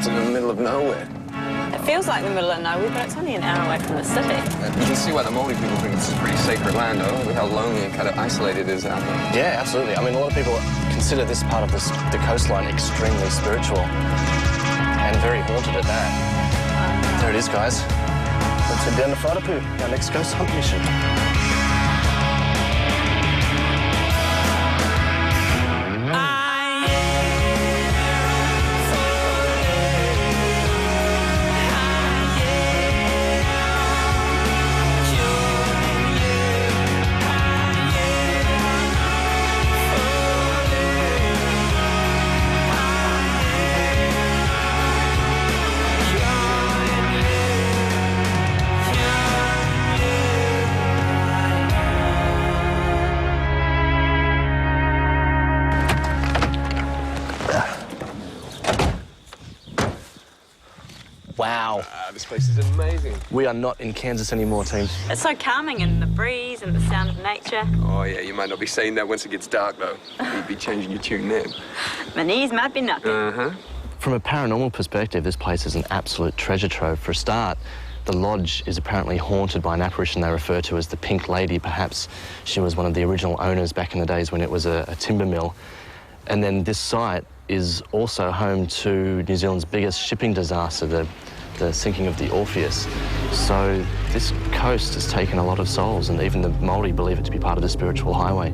It's in the middle of nowhere. It feels like the middle of nowhere, but it's only an hour away from the city. You can see why the Māori people think this is pretty sacred land, though. Look how lonely and kind of isolated it is out there. Yeah, absolutely. I mean, a lot of people consider this part of the coastline extremely spiritual and very haunted at that. There it is, guys. Let's head down to Whārapu, our next ghost hunt mission. Wow. This place is amazing. We are not in Kansas anymore, team. It's so calming, and the breeze and the sound of nature. Oh, yeah, you might not be saying that once it gets dark, though. You'd be changing your tune then. My knees might be knocking. Uh-huh. From a paranormal perspective, this place is an absolute treasure trove. For a start, the lodge is apparently haunted by an apparition they refer to as the Pink Lady. Perhaps she was one of the original owners back in the days when it was a timber mill. And then this site is also home to New Zealand's biggest shipping disaster, the sinking of the Orpheus. So this coast has taken a lot of souls, and even the Māori believe it to be part of the spiritual highway.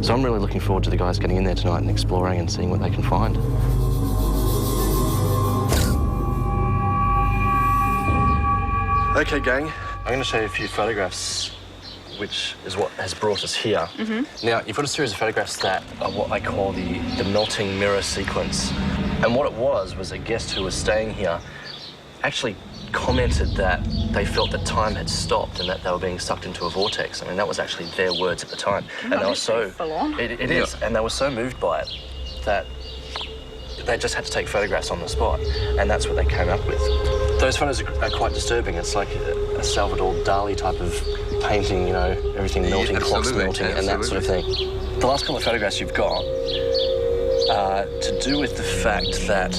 So I'm really looking forward to the guys getting in there tonight and exploring and seeing what they can find. Okay, gang, I'm going to show you a few photographs, which is what has brought us here. Now, you've got a series of photographs that are what I call the melting mirror sequence. And what it was a guest who was staying here actually commented that they felt that time had stopped and that they were being sucked into a vortex. I mean, that was actually their words at the time. And they were so... It is, and they were so moved by it that they just had to take photographs on the spot, and that's what they came up with. Those photos are quite disturbing. It's like a Salvador Dali type of painting, you know, everything melting, clocks melting, and that sort of thing. The last couple of photographs you've got are to do with the fact that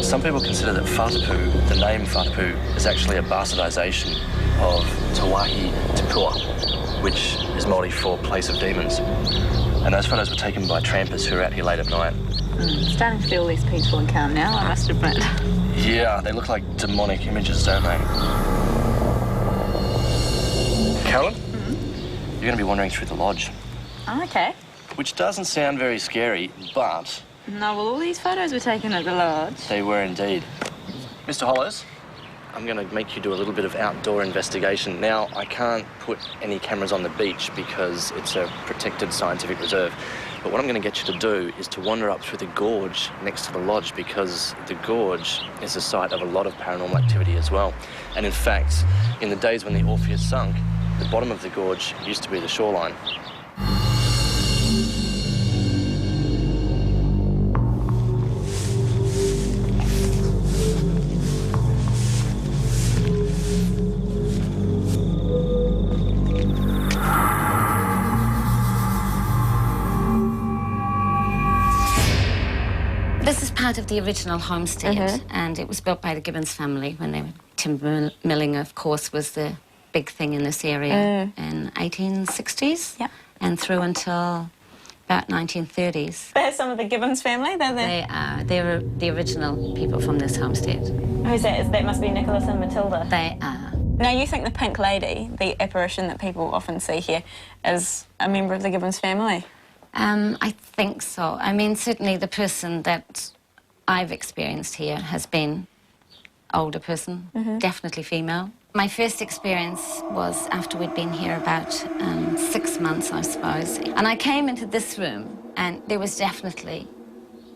some people consider that Whātapu, the name Whātapu, is actually a bastardisation of Tawahi Te, which is Māori for place of demons. And those photos were taken by trampers who are out here late at night. Starting to feel less peaceful and calm now, I must admit. Yeah, they look like demonic images, don't they? Carolyn, you're going to be wandering through the lodge. Oh, okay. Which doesn't sound very scary, but... No, well, all these photos were taken at the lodge. They were indeed. Mr. Hollows, I'm going to make you do a little bit of outdoor investigation. Now, I can't put any cameras on the beach because it's a protected scientific reserve. But what I'm going to get you to do is to wander up through the gorge next to the lodge, because the gorge is the site of a lot of paranormal activity as well. And in fact, in the days when the Orpheus sunk, the bottom of the gorge used to be the shoreline. This is part of the original homestead, and it was built by the Gibbons family when they were timber milling, of course, was the big thing in this area in 1860s and through until about 1930s. They're some of the Gibbons family? They're the original people from this homestead. Who's that? That must be Nicholas and Matilda. They are. Now, you think the Pink Lady, the apparition that people often see here, is a member of the Gibbons family? I think so. I mean, certainly the person that I've experienced here has been older person, definitely female. My first experience was after we'd been here about 6 months, I suppose. And I came into this room, and there was definitely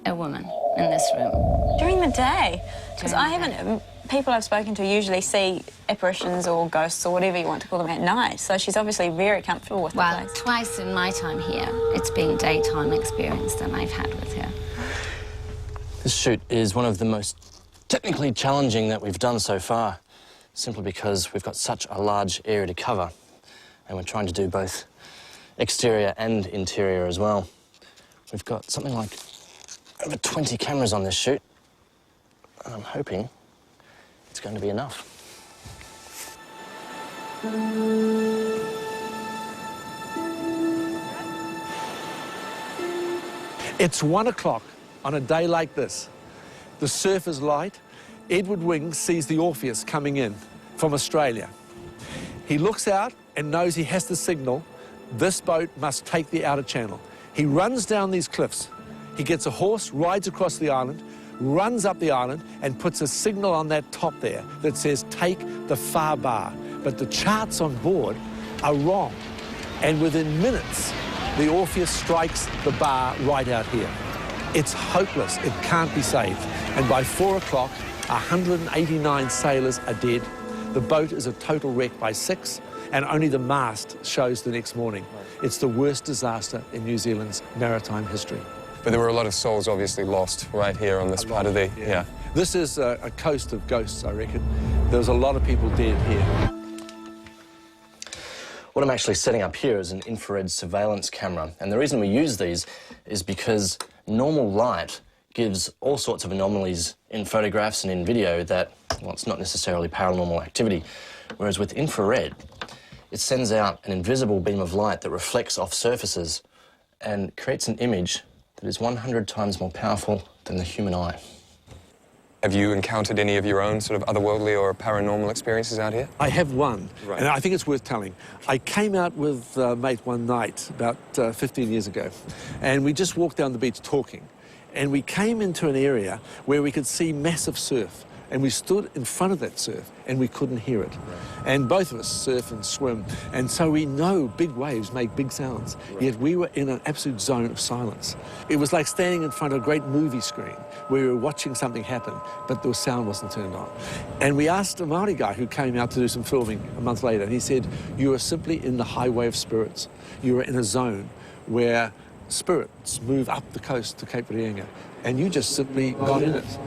a woman in this room. During the day? Because I haven't... People I've spoken to usually see apparitions or ghosts or whatever you want to call them at night, so she's obviously very comfortable with the place. Well, twice in my time here, it's been daytime experience that I've had with her. This shoot is one of the most technically challenging that we've done so far, simply because we've got such a large area to cover, and we're trying to do both exterior and interior as well. We've got something like over 20 cameras on this shoot. And I'm hoping it's going to be enough. It's 1 o'clock on a day like this. The surf is light. Edward Wing sees the Orpheus coming in from Australia. He looks out and knows he has to signal this boat must take the outer channel. He runs down these cliffs. He gets a horse, rides across the island, runs up the island and puts a signal on that top there that says, take the far bar. But the charts on board are wrong. And within minutes, the Orpheus strikes the bar right out here. It's hopeless. It can't be saved. And by 4 o'clock, 189 sailors are dead. The boat is a total wreck by 6, and only the mast shows the next morning. It's the worst disaster in New Zealand's maritime history. But there were a lot of souls obviously lost right here on this part of the... Yeah. This is a coast of ghosts, I reckon. There was a lot of people dead here. What I'm actually setting up here is an infrared surveillance camera, and the reason we use these is because normal light gives all sorts of anomalies in photographs and in video that, well, it's not necessarily paranormal activity, whereas with infrared, it sends out an invisible beam of light that reflects off surfaces and creates an image that is 100 times more powerful than the human eye. Have you encountered any of your own sort of otherworldly or paranormal experiences out here? I have one, Right. and I think it's worth telling. I came out with a mate one night about 15 years ago, and we just walked down the beach talking, and we came into an area where we could see massive surf, and we stood in front of that surf, and we couldn't hear it. Right. And both of us surf and swim, and so we know big waves make big sounds, yet we were in an absolute zone of silence. It was like standing in front of a great movie screen where we were watching something happen, but the sound wasn't turned on. And we asked a Māori guy who came out to do some filming a month later, and he said, you are simply in the highway of spirits. You are in a zone where spirits move up the coast to Cape Reinga, and you just simply got in it.